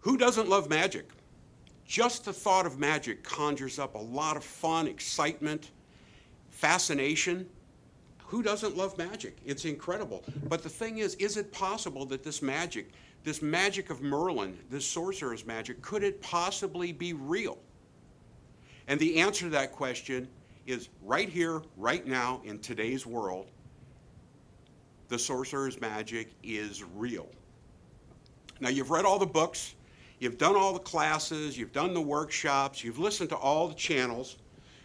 Who doesn't love magic? Just the thought of magic conjures up a lot of fun, excitement, fascination. Who doesn't love magic? It's incredible. But the thing is it possible that this magic of Merlin, this sorcerer's magic, could it possibly be real? And the answer to that question is right here, right now, in today's world, the sorcerer's magic is real. Now, you've read all the books, you've done all the classes, you've done the workshops, you've listened to all the channels,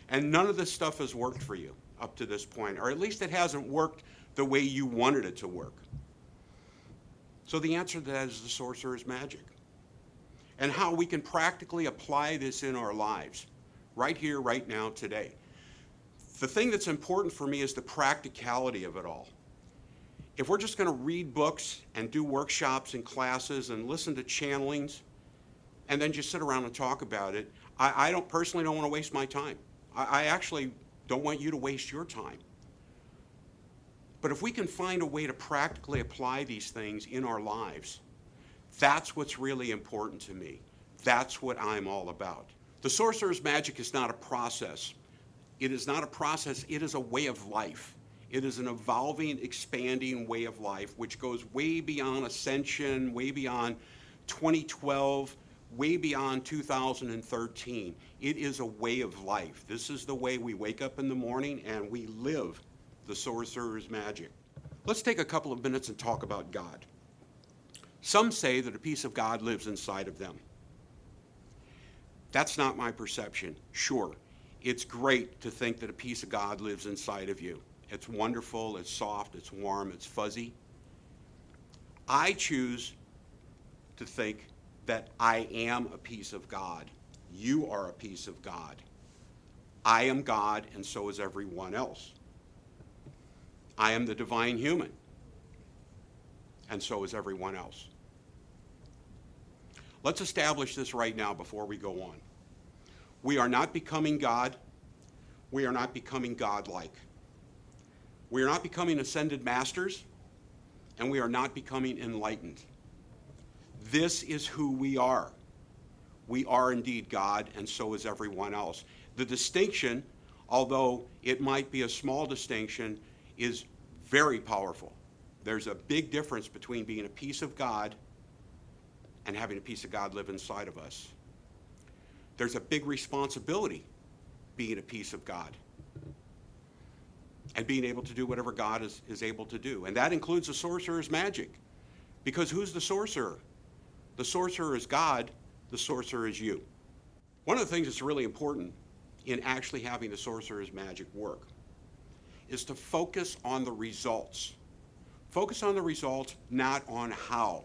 and none of this stuff has worked for you up to this point, or at least it hasn't worked the way you wanted it to work. So the answer to that is the sorcerer's magic, and how we can practically apply this in our lives, right here, right now, today. The thing that's important for me is the practicality of it all. If we're just going to read books and do workshops and classes and listen to channelings and then just sit around and talk about it, I personally don't want to waste my time. I actually don't want you to waste your time. But if we can find a way to practically apply these things in our lives, that's what's really important to me. That's what I'm all about. The sorcerer's magic is not a process. It is not a process, it is a way of life. It is an evolving, expanding way of life, which goes way beyond ascension, way beyond 2012, way beyond 2013. It is a way of life. This is the way we wake up in the morning and we live the sorcerer's magic. Let's take a couple of minutes and talk about God. Some say that a piece of God lives inside of them. That's not my perception. Sure, it's great to think that a piece of God lives inside of you. It's wonderful, it's soft, it's warm, it's fuzzy. I choose to think that I am a piece of God. You are a piece of God. I am God, and so is everyone else. I am the divine human, and so is everyone else. Let's establish this right now before we go on. We are not becoming God. We are not becoming godlike. We are not becoming ascended masters, and we are not becoming enlightened. This is who we are. We are indeed God, and so is everyone else. The distinction, although it might be a small distinction, is very powerful. There's a big difference between being a piece of God and having a piece of God live inside of us. There's a big responsibility being a piece of God and being able to do whatever God is able to do. And that includes the sorcerer's magic. Because who's the sorcerer? The sorcerer is God, the sorcerer is you. One of the things that's really important in actually having the sorcerer's magic work is to focus on the results. Focus on the results, not on how.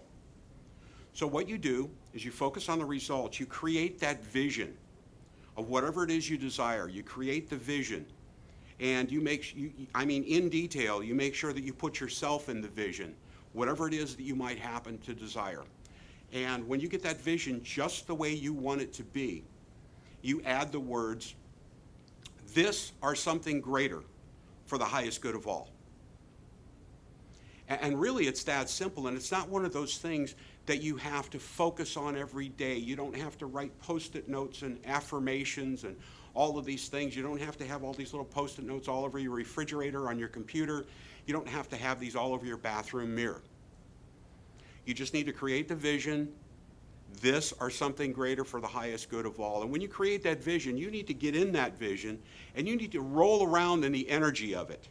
So what you do is you focus on the results. You create that vision of whatever it is you desire. You create the vision. And in detail, you make sure that you put yourself in the vision, whatever it is that you might happen to desire. And when you get that vision just the way you want it to be, you add the words, "This or something greater for the highest good of all." And really, it's that simple, and it's not one of those things that you have to focus on every day. You don't have to write Post-it notes and affirmations and all of these things. You don't have to have all these little Post-it notes all over your refrigerator, on your computer. You don't have to have these all over your bathroom mirror. You just need to create the vision, this or something greater for the highest good of all. And when you create that vision, you need to get in that vision, and you need to roll around in the energy of it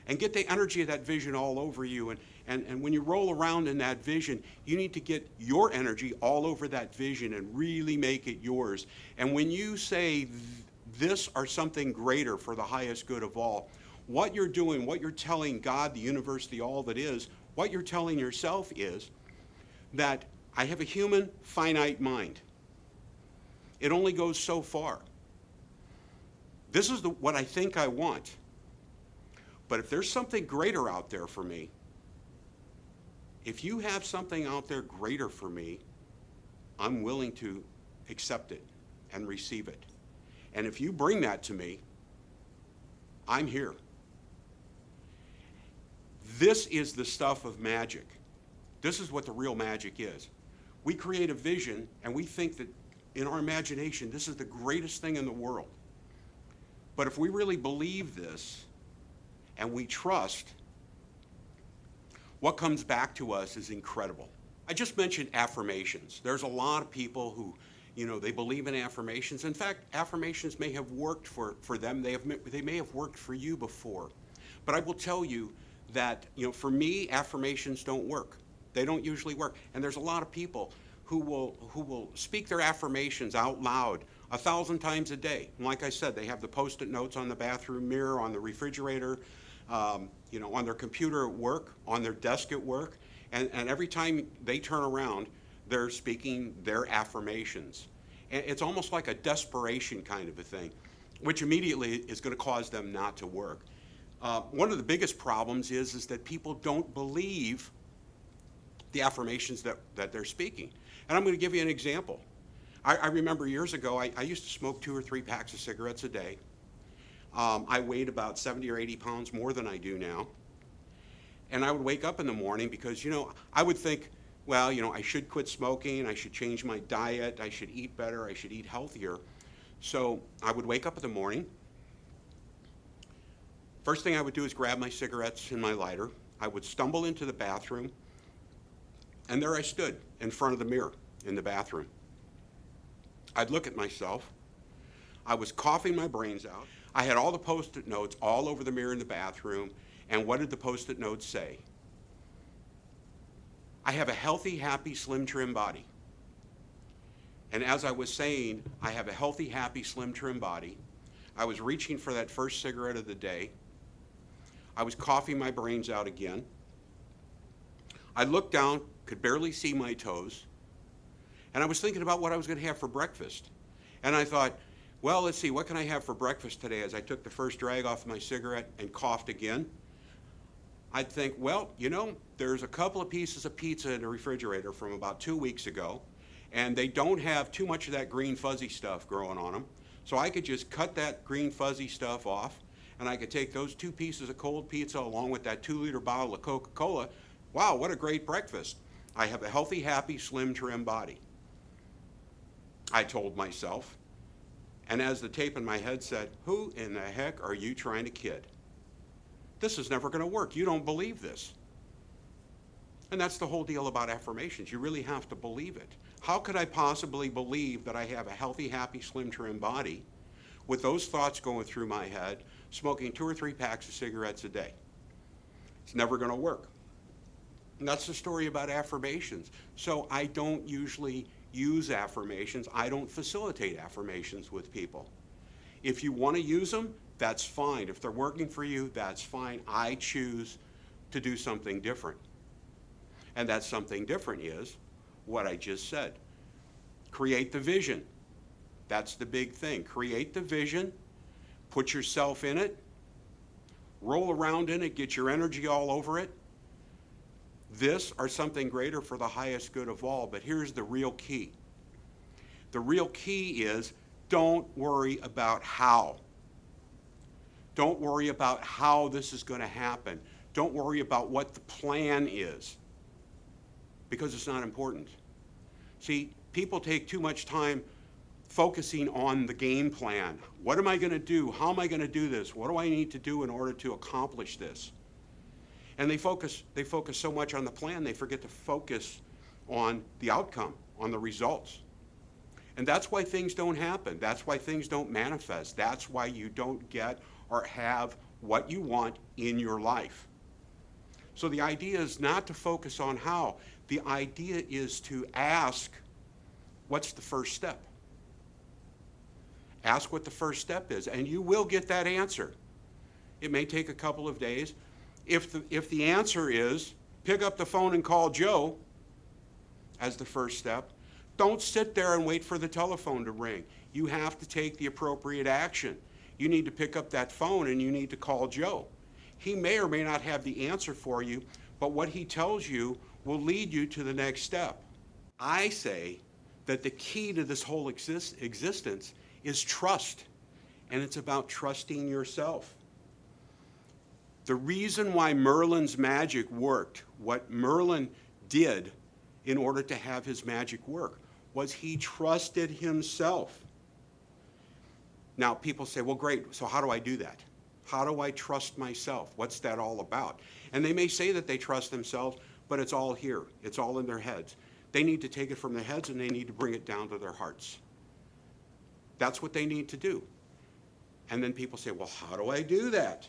and get the energy of that vision all over you. And when you roll around in that vision, you need to get your energy all over that vision and really make it yours. And when you say this or something greater for the highest good of all, what you're doing, what you're telling God, the universe, the all that is, what you're telling yourself is that I have a human finite mind. It only goes so far. This is what I think I want. But if there's something greater out there for me, if you have something out there greater for me, I'm willing to accept it and receive it. And if you bring that to me, I'm here. This is the stuff of magic. This is what the real magic is. We create a vision, and we think that in our imagination, this is the greatest thing in the world. But if we really believe this, and we trust, what comes back to us is incredible. I just mentioned affirmations. There's a lot of people who, they believe in affirmations. In fact, affirmations may have worked for them. They may have worked for you before. But I will tell you that, for me, affirmations don't work. They don't usually work. And there's a lot of people who will speak their affirmations out loud 1,000 times a day. And like I said, they have the Post-it notes on the bathroom mirror, on the refrigerator, on their computer at work, on their desk at work. And every time they turn around, they're speaking their affirmations. And it's almost like a desperation kind of a thing, which immediately is going to cause them not to work. One of the biggest problems is that people don't believe the affirmations that they're speaking. And I'm going to give you an example. I remember years ago, I used to smoke 2 or 3 packs of cigarettes a day. I weighed about 70 or 80 pounds more than I do now. And I would wake up in the morning because, I would think, well, I should quit smoking, I should change my diet, I should eat better, I should eat healthier. So I would wake up in the morning. First thing I would do is grab my cigarettes and my lighter. I would stumble into the bathroom, and there I stood in front of the mirror in the bathroom. I'd look at myself. I was coughing my brains out. I had all the Post-it notes all over the mirror in the bathroom, and what did the Post-it notes say? I have a healthy, happy, slim, trim body. And as I was saying, I have a healthy, happy, slim, trim body, I was reaching for that first cigarette of the day. I was coughing my brains out again. I looked down, could barely see my toes, and I was thinking about what I was going to have for breakfast. And I thought, well, let's see, what can I have for breakfast today? As I took the first drag off my cigarette and coughed again, I'd think, well, there's a couple of pieces of pizza in the refrigerator from about 2 weeks ago, and they don't have too much of that green fuzzy stuff growing on them. So I could just cut that green fuzzy stuff off, and I could take those 2 pieces of cold pizza along with that 2-liter bottle of Coca-Cola. Wow, what a great breakfast. I have a healthy, happy, slim, trim body, I told myself. And as the tape in my head said, who in the heck are you trying to kid? This is never going to work. You don't believe this. And that's the whole deal about affirmations. You really have to believe it. How could I possibly believe that I have a healthy, happy, slim, trim body with those thoughts going through my head, smoking 2 or 3 packs of cigarettes a day? It's never going to work. And that's the story about affirmations. So I don't usually use affirmations. I don't facilitate affirmations with people. If you want to use them, that's fine. If they're working for you, that's fine. I choose to do something different. And that something different is what I just said. Create the vision. That's the big thing. Create the vision, put yourself in it, roll around in it, get your energy all over it. This or something greater for the highest good of all. But here's the real key. The real key is don't worry about how. Don't worry about how this is going to happen. Don't worry about what the plan is, because it's not important. See, people take too much time focusing on the game plan. What am I going to do? How am I going to do this? What do I need to do in order to accomplish this? And they focus so much on the plan, they forget to focus on the outcome, on the results. And that's why things don't happen. That's why things don't manifest. That's why you don't get or have what you want in your life. So the idea is not to focus on how. The idea is to ask, what's the first step? Ask what the first step is, and you will get that answer. It may take a couple of days. If the answer is, pick up the phone and call Joe as the first step, don't sit there and wait for the telephone to ring. You have to take the appropriate action. You need to pick up that phone and you need to call Joe. He may or may not have the answer for you, but what he tells you will lead you to the next step. I say that the key to this whole existence is trust, and it's about trusting yourself. The reason why Merlin's magic worked, what Merlin did in order to have his magic work? Was he trusted himself. Now, people say, well, great, so how do I do that? How do I trust myself? What's that all about? And they may say that they trust themselves, but it's all here. It's all in their heads. They need to take it from their heads and they need to bring it down to their hearts. That's what they need to do. And then people say, well, how do I do that?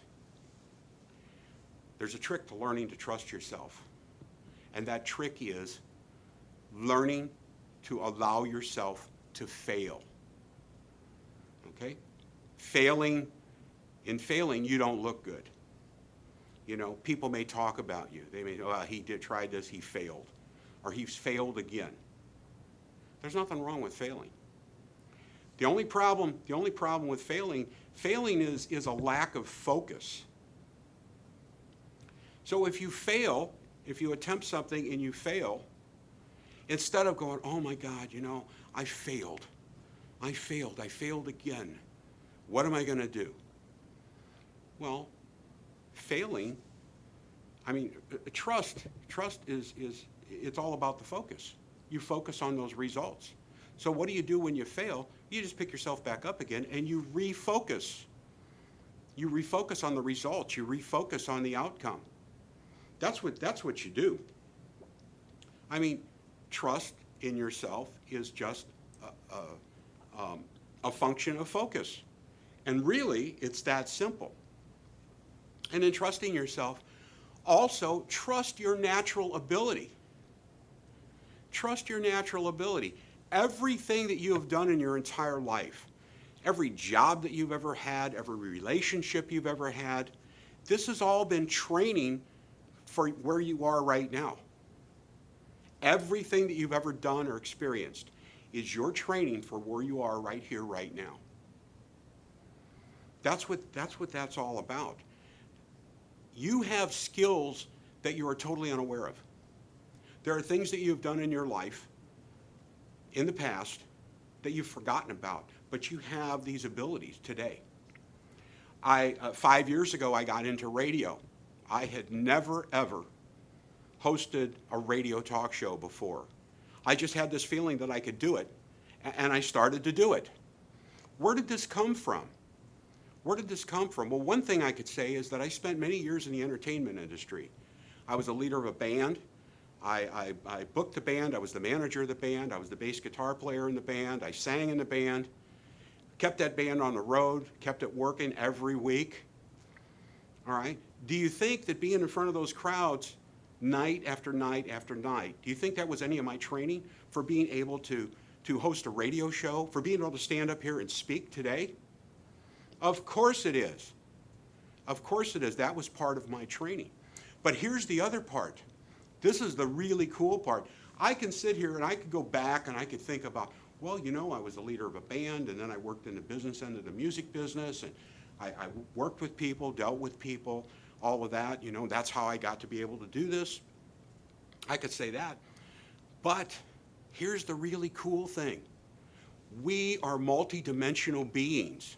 There's a trick to learning to trust yourself. And that trick is learning to allow yourself to fail. Okay? In failing, you don't look good. You know, people may talk about you. They may, oh, he tried this, he failed. Or he's failed again. There's nothing wrong with failing. The only problem with failing is a lack of focus. So if you fail, if you attempt something and you fail, instead of going, oh my God, you know, I failed again. What am I going to do? Well, failing, I mean, trust is it's all about the focus. You focus on those results. So what do you do when you fail? You just pick yourself back up again and you refocus. You refocus on the results. You refocus on the outcome. That's what you do. I mean, trust in yourself is just a function of focus. And really, it's that simple. And in trusting yourself, also trust your natural ability. Trust your natural ability. Everything that you have done in your entire life, every job that you've ever had, every relationship you've ever had, this has all been training for where you are right now. Everything that you've ever done or experienced is your training for where you are right here, right now. That's what that's all about. You have skills that you are totally unaware of. There are things that you've done in your life in the past that you've forgotten about, but you have these abilities today. 5 years ago, I got into radio. I had never, ever hosted a radio talk show before. I just had this feeling that I could do it, and I started to do it. Where did this come from? Where did this come from? Well, one thing I could say is that I spent many years in the entertainment industry. I was a leader of a band. I booked the band. I was the manager of the band. I was the bass guitar player in the band. I sang in the band. Kept that band on the road, kept it working every week. All right? Do you think that being in front of those crowds night after night after night, do you think that was any of my training for being able to host a radio show, for being able to stand up here and speak today? Of course it is. Of course it is. That was part of my training. But here's the other part. This is the really cool part. I can sit here and I could go back and I could think about, well, you know, I was the leader of a band, and then I worked in the business end of the music business, and I worked with people, dealt with people, all of that. You know, that's how I got to be able to do this. I could say that. But here's the really cool thing. We are multidimensional beings.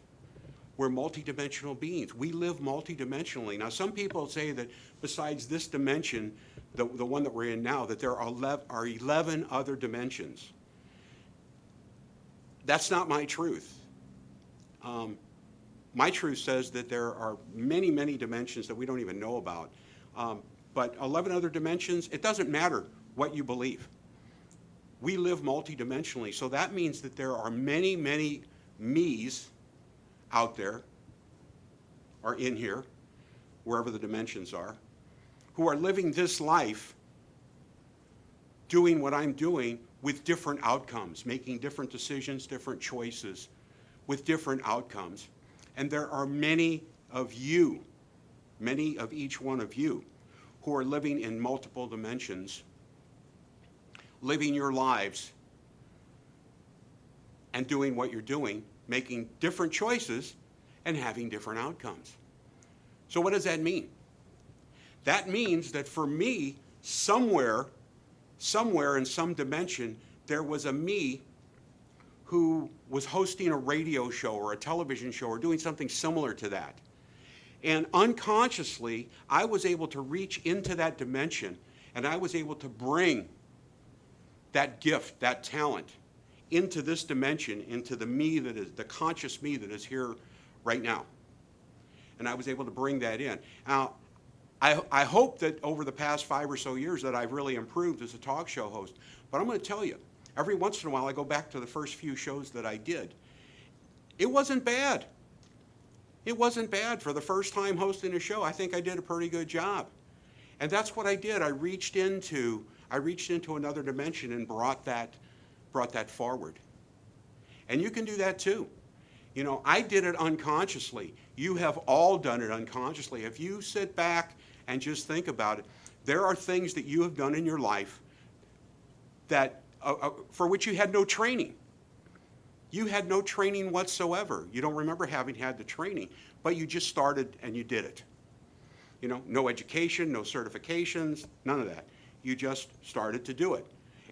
We're multidimensional beings. We live multidimensionally. Now, some people say that besides this dimension, the one that we're in now, that there are 11 other dimensions. That's not my truth. My truth says that there are many, many dimensions that we don't even know about. But 11 other dimensions, it doesn't matter what you believe. We live multidimensionally. So that means that there are many, many me's out there, or in here, wherever the dimensions are, who are living this life doing what I'm doing with different outcomes, making different decisions, different choices, with different outcomes. And there are many of you, many of each one of you, who are living in multiple dimensions, living your lives and doing what you're doing, making different choices and having different outcomes. So what does that mean? That means that for me, somewhere in some dimension, there was a me who was hosting a radio show or a television show or doing something similar to that. And unconsciously, I was able to reach into that dimension, and I was able to bring that gift, that talent, into this dimension, into the me that is, the conscious me that is here right now. And I was able to bring that in. Now, I hope that over the past 5 or so years that I've really improved as a talk show host. But I'm going to tell you, every once in a while I go back to the first few shows that I did. It wasn't bad. It wasn't bad for the first time hosting a show. I think I did a pretty good job. And that's what I did. I reached into another dimension and brought that forward. And you can do that too. You know, I did it unconsciously. You have all done it unconsciously. If you sit back and just think about it, there are things that you have done in your life that for which you had no training. You had no training whatsoever. You don't remember having had the training, but you just started and you did it. You know, no education, no certifications, none of that. You just started to do it.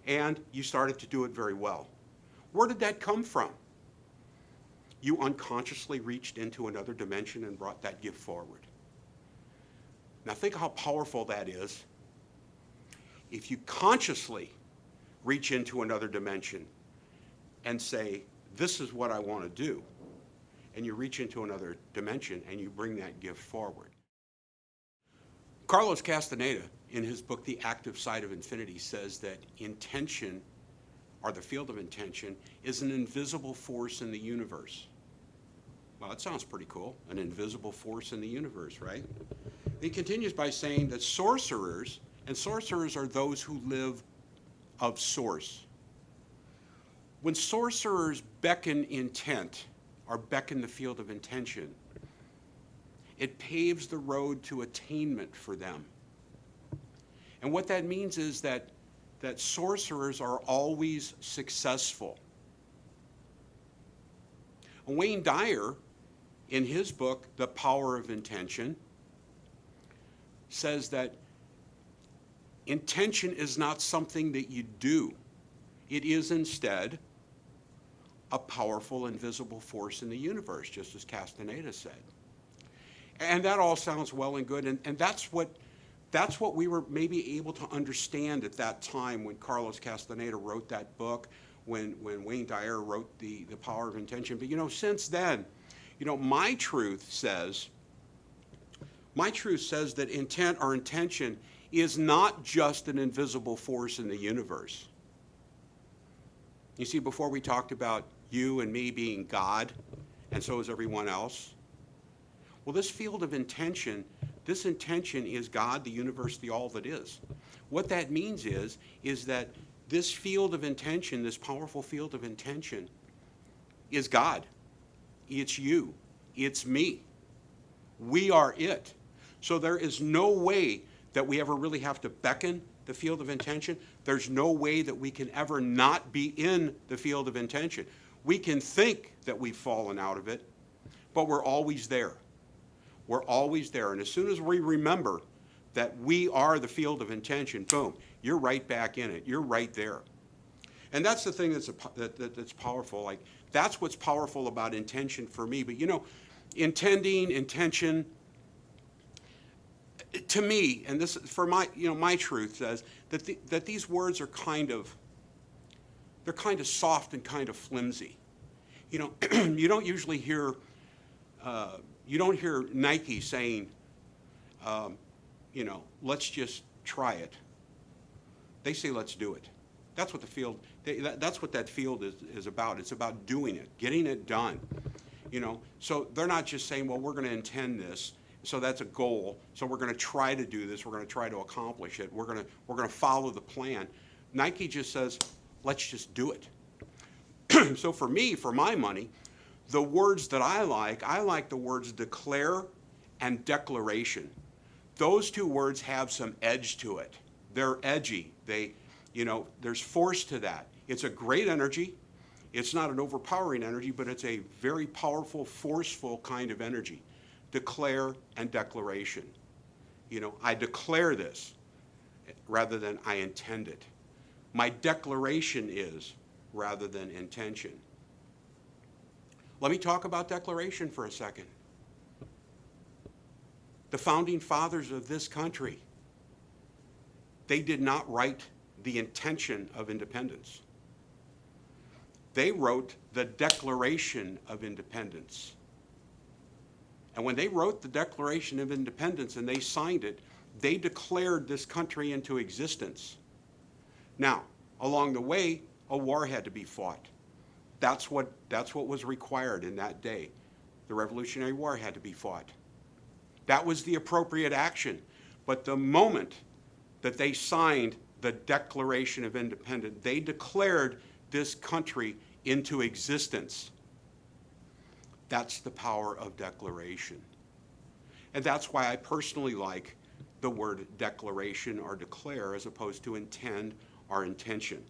And you started to do it very well. Where did that come from? You unconsciously reached into another dimension and brought that gift forward. Now think how powerful that is. If you consciously reach into another dimension and say, this is what I want to do, and you reach into another dimension and you bring that gift forward. Carlos Castaneda, in his book, The Active Side of Infinity, says that intention, or the field of intention, is an invisible force in the universe. Well, that sounds pretty cool, an invisible force in the universe, right? He continues by saying that sorcerers are those who live of source. When sorcerers beckon intent, or beckon the field of intention, it paves the road to attainment for them. And what that means is that sorcerers are always successful. Wayne Dyer, in his book, The Power of Intention, says that intention is not something that you do. It is instead a powerful, invisible force in the universe, just as Castaneda said. And that all sounds well and good, and that's what we were maybe able to understand at that time when Carlos Castaneda wrote that book, when Wayne Dyer wrote the Power of Intention. But you know, since then, you know, my truth says that intent or intention is not just an invisible force in the universe. You see, before we talked about you and me being God, and so is everyone else. Well, this field of intention, this intention is God, the universe, the all that is. What that means is that this field of intention, this powerful field of intention, is God. It's you. It's me. We are it. So there is no way that we ever really have to beckon the field of intention. There's no way that we can ever not be in the field of intention. We can think that we've fallen out of it, but we're always there. We're always there. And as soon as we remember that we are the field of intention, boom, you're right back in it. You're right there. And that's the thing that's powerful. Like, that's what's powerful about intention for me. But you know, intention, to me, and this for my truth says that these words are kind of soft and kind of flimsy. You know, you don't usually hear Nike saying, you know, let's just try it. They say, let's do it. That's what that's what that field is about. It's about doing it, getting it done. You know, so they're not just saying, well, we're going to intend this, so that's a goal. So we're going to try to do this. We're going to try to accomplish it. We're going to follow the plan. Nike just says, let's just do it. So for me, for my money, the words that I like the words declare and declaration. Those two words have some edge to it. They're edgy. There's force to that. It's a great energy. It's not an overpowering energy, but it's a very powerful, forceful kind of energy. Declare and declaration. You know, I declare this rather than I intend it. My declaration is rather than intention. Let me talk about declaration for a second. The founding fathers of this country, they did not write the intention of independence. They wrote the Declaration of Independence. And when they wrote the Declaration of Independence and they signed it, they declared this country into existence. Now, along the way, a war had to be fought. That's what was required in that day. The Revolutionary War had to be fought. That was the appropriate action. But the moment that they signed the Declaration of Independence, they declared this country into existence. That's the power of declaration. And that's why I personally like the word declaration or declare as opposed to intend or intention.